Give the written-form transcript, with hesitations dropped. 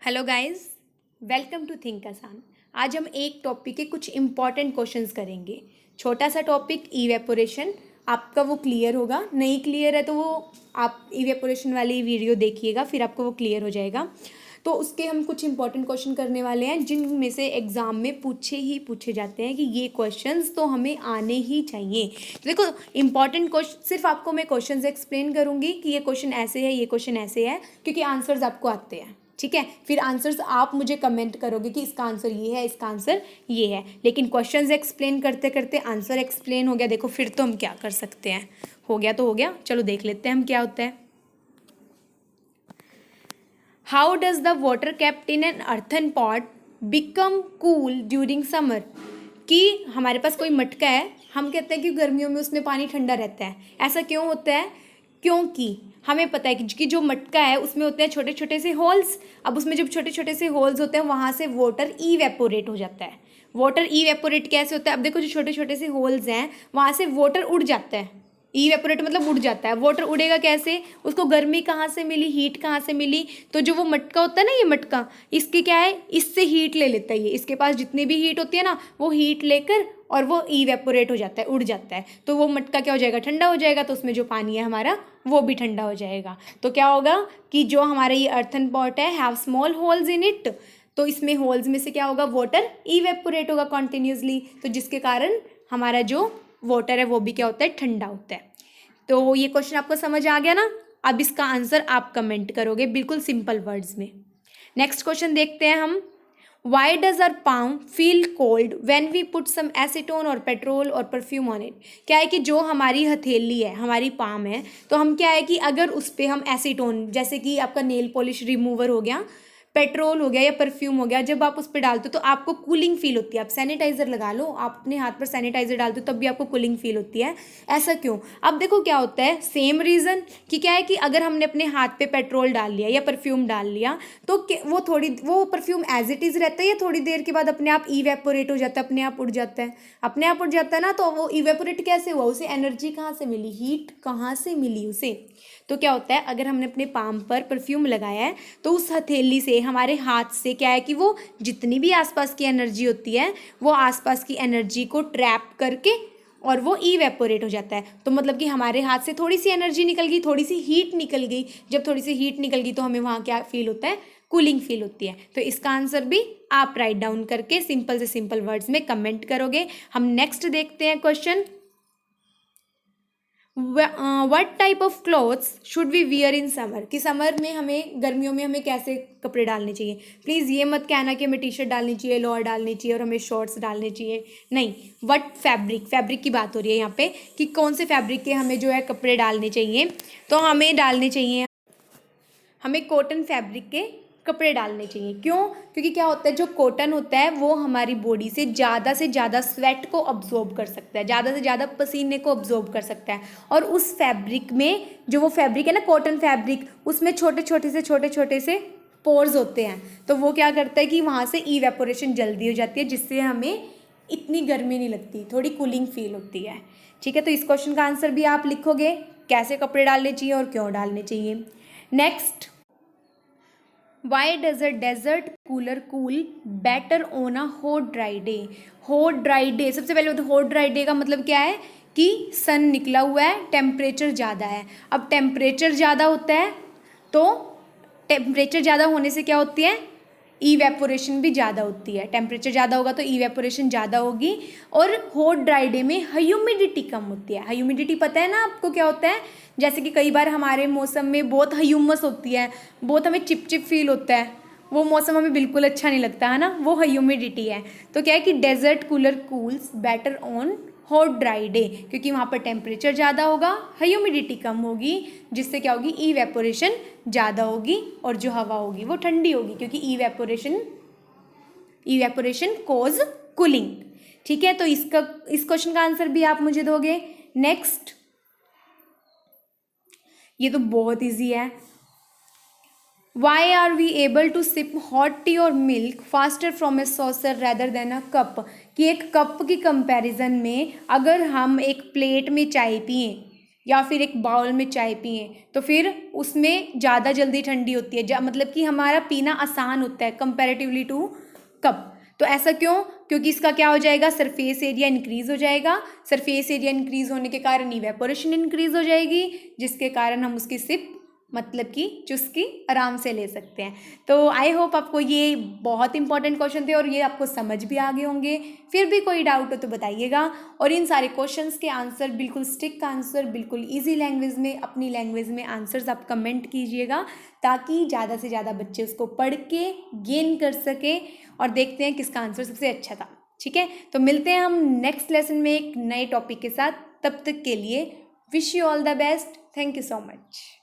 Hello guys, welcome to think Aasaan. आज हम एक टॉपिक के कुछ इम्पॉर्टेंट क्वेश्चंस करेंगे। छोटा सा टॉपिक इवेपोरेशन, आपका वो क्लियर होगा। नहीं क्लियर है तो वो आप इवेपोरेशन वाली वीडियो देखिएगा, फिर आपको वो क्लियर हो जाएगा। तो उसके हम कुछ इंपॉर्टेंट क्वेश्चन करने वाले हैं जिनमें से एग्ज़ाम में पूछे जाते हैं कि ये क्वेश्चंस तो हमें आने ही चाहिए। तो देखो, इंपॉर्टेंट क्वेश्चन सिर्फ आपको मैं क्वेश्चंस एक्सप्लेन करूँगी कि ये क्वेश्चन ऐसे है, ये क्वेश्चन ऐसे है, क्योंकि आंसर्स आपको आते हैं। ठीक है, फिर आंसर्स आप मुझे कमेंट करोगे कि इसका आंसर ये है, इसका आंसर ये है। लेकिन क्वेश्चंस एक्सप्लेन करते करते आंसर एक्सप्लेन हो गया, देखो फिर तो हम क्या कर सकते हैं। हो गया तो हो गया, चलो देख लेते हैं हम क्या होता है। How does the water kept in an earthen pot become cool during summer. कि हमारे पास कोई मटका है, हम कहते हैं कि गर्मियों में उसमें पानी ठंडा रहता है। ऐसा क्यों होता है? क्योंकि हमें पता है कि जो मटका है उसमें होते हैं छोटे छोटे से होल्स। अब उसमें जब छोटे छोटे से होल्स होते हैं वहाँ से वाटर इवेपोरेट हो जाता है। वाटर इवेपोरेट कैसे होता है? अब देखो, जो छोटे छोटे से होल्स हैं वहाँ से वाटर उड़ जाता है। इवेपोरेट मतलब उड़ जाता है। वाटर उड़ेगा कैसे? उसको गर्मी कहाँ से मिली, हीट कहाँ से मिली? तो जो वो मटका होता है ना, ये मटका, इसके क्या है, इससे हीट ले लेता है। ये इसके पास जितनी भी हीट होती है ना, वो हीट लेकर और वो इवेपोरेट हो जाता है, उड़ जाता है। तो वो मटका क्या हो जाएगा? ठंडा हो जाएगा। तो उसमें जो पानी है हमारा वो भी ठंडा हो जाएगा। तो क्या होगा कि जो हमारा ये अर्थन पॉट है, have small holes in it, तो इसमें होल्स में से क्या होगा? वाटर इवेपोरेट होगा कॉन्टिन्यूसली। तो जिसके कारण हमारा जो वाटर है वो भी क्या होता है? ठंडा होता है। तो ये क्वेश्चन आपको समझ आ गया ना? अब इसका आंसर आप कमेंट करोगे बिल्कुल सिंपल वर्ड्स में। नेक्स्ट क्वेश्चन देखते हैं हम। Why does our palm feel cold when we put some acetone और पेट्रोल और परफ्यूम ऑन इट। क्या है कि जो हमारी हथेली है, हमारी पाम है, तो हम क्या है कि अगर उस पर हम एसीटोन, जैसे कि आपका नेल पॉलिश रिमूवर हो गया, पेट्रोल हो गया या परफ्यूम हो गया, जब आप उस पर डालते हो तो आपको कूलिंग फील होती है। आप सैनिटाइजर लगा लो, आप अपने हाथ पर सैनिटाइजर डालते हो तब भी आपको कूलिंग फील होती है। ऐसा क्यों? अब देखो क्या होता है, सेम रीज़न कि क्या है कि अगर हमने अपने हाथ पे पेट्रोल डाल लिया या परफ्यूम डाल लिया तो वो परफ्यूम एज इट इज़ रहता है या थोड़ी देर के बाद अपने आप इवेपोरेट हो जाता है, अपने आप उड़ जाता है? अपने आप उड़ जाता है ना। तो वो इवेपोरेट कैसे हुआ? उसे एनर्जी कहाँ से मिली, हीट कहाँ से मिली उसे? तो क्या होता है, अगर हमने अपने पाम पर परफ्यूम लगाया है तो उस हथेली से, हमारे हाथ से क्या है कि वो जितनी भी आसपास की एनर्जी होती है वो आसपास की एनर्जी को ट्रैप करके और वो इवेपोरेट हो जाता है। तो मतलब कि हमारे हाथ से थोड़ी सी एनर्जी निकल गई, थोड़ी सी हीट निकल गई। जब थोड़ी सी हीट निकल गई तो हमें वहाँ क्या फील होता है? कूलिंग फील होती है। तो इसका आंसर भी आप राइट डाउन करके सिंपल से सिंपल वर्ड्स में कमेंट करोगे। हम नेक्स्ट देखते हैं question. What type of clothes should we wear in summer. कि समर में हमें, गर्मियों में हमें कैसे कपड़े डालने चाहिए। प्लीज़ ये मत कहना कि हमें टी शर्ट डालनी चाहिए, लोअर डालनी चाहिए और हमें शॉर्ट्स डालने चाहिए। नहीं, वट फैब्रिक की बात हो रही है यहाँ पे कि कौन से फैब्रिक के हमें जो है कपड़े डालने चाहिए। तो हमें डालने चाहिए, हमें कॉटन फैब्रिक के कपड़े डालने चाहिए। क्यों? क्योंकि क्या होता है, जो कॉटन होता है वो हमारी बॉडी से ज़्यादा स्वेट को अब्जॉर्ब कर सकता है, ज़्यादा से ज़्यादा पसीने को अब्जॉर्ब कर सकता है। और उस फैब्रिक में, जो वो फैब्रिक है ना, कॉटन फैब्रिक, उसमें छोटे छोटे से पोर्स होते हैं। तो वो क्या करता है कि वहाँ से इवेपोरेशन जल्दी हो जाती है, जिससे हमें इतनी गर्मी नहीं लगती, थोड़ी कूलिंग फील होती है। ठीक है, तो इस क्वेश्चन का आंसर भी आप लिखोगे, कैसे कपड़े डालने चाहिए और क्यों डालने चाहिए। Next, why does a desert cooler cool better on a hot dry day. Hot dry day, सबसे पहले तो हॉट ड्राई डे का मतलब क्या है कि सन निकला हुआ है, टेम्परेचर ज़्यादा है। अब टेम्परेचर ज़्यादा होता है तो टेम्परेचर ज़्यादा होने से क्या होती है? इवेपोरेशन भी ज़्यादा होती है। टेम्परेचर ज़्यादा होगा तो इवेपोरेशन ज़्यादा होगी। और हॉट ड्राई डे में ह्यूमिडिटी कम होती है। ह्यूमिडिटी पता है ना आपको क्या होता है? जैसे कि कई बार हमारे मौसम में बहुत ह्यूमस होती है, बहुत हमें चिपचिप फील होता है, वो मौसम हमें बिल्कुल अच्छा नहीं लगता है ना, वो ह्यूमिडिटी है। तो क्या है कि desert cooler cools better on hot dry day, क्योंकि वहाँ पर टेम्परेचर ज़्यादा होगा, ह्यूमिडिटी कम होगी, जिससे क्या होगी? इवेपोरेशन ज़्यादा होगी और जो हवा होगी वो ठंडी होगी, क्योंकि इवेपोरेशन कॉज कूलिंग। ठीक है, तो इस क्वेश्चन का आंसर भी आप मुझे दोगे। नेक्स्ट, ये तो बहुत इजी है। Why are we able to sip hot tea और milk faster from a saucer rather than a cup. कि एक कप की कंपैरिजन में अगर हम एक प्लेट में चाय पिए या फिर एक बाउल में चाय पिए तो फिर उसमें ज़्यादा जल्दी ठंडी होती है, मतलब कि हमारा पीना आसान होता है कंपैरेटिवली टू कप। तो ऐसा क्यों? क्योंकि इसका क्या हो जाएगा, सरफेस एरिया इंक्रीज़ हो जाएगा। सरफेस एरिया इंक्रीज़ होने के कारण इवेपोरेशन इंक्रीज़ हो जाएगी, जिसके कारण हम उसकी सिप मतलब कि चुस्की आराम से ले सकते हैं। तो आई होप आपको ये बहुत इंपॉर्टेंट क्वेश्चन थे और ये आपको समझ भी आ गए होंगे। फिर भी कोई डाउट हो तो बताइएगा। और इन सारे क्वेश्चंस के आंसर बिल्कुल स्टिक आंसर, बिल्कुल इजी लैंग्वेज में, अपनी लैंग्वेज में आंसर्स आप कमेंट कीजिएगा, ताकि ज़्यादा से ज़्यादा बच्चे उसको पढ़ के गेन कर सके और देखते हैं किसका आंसर सबसे अच्छा था। ठीक है, तो मिलते हैं हम नेक्स्ट लेसन में एक नए टॉपिक के साथ। तब तक के लिए wish you all the best. Thank you so much.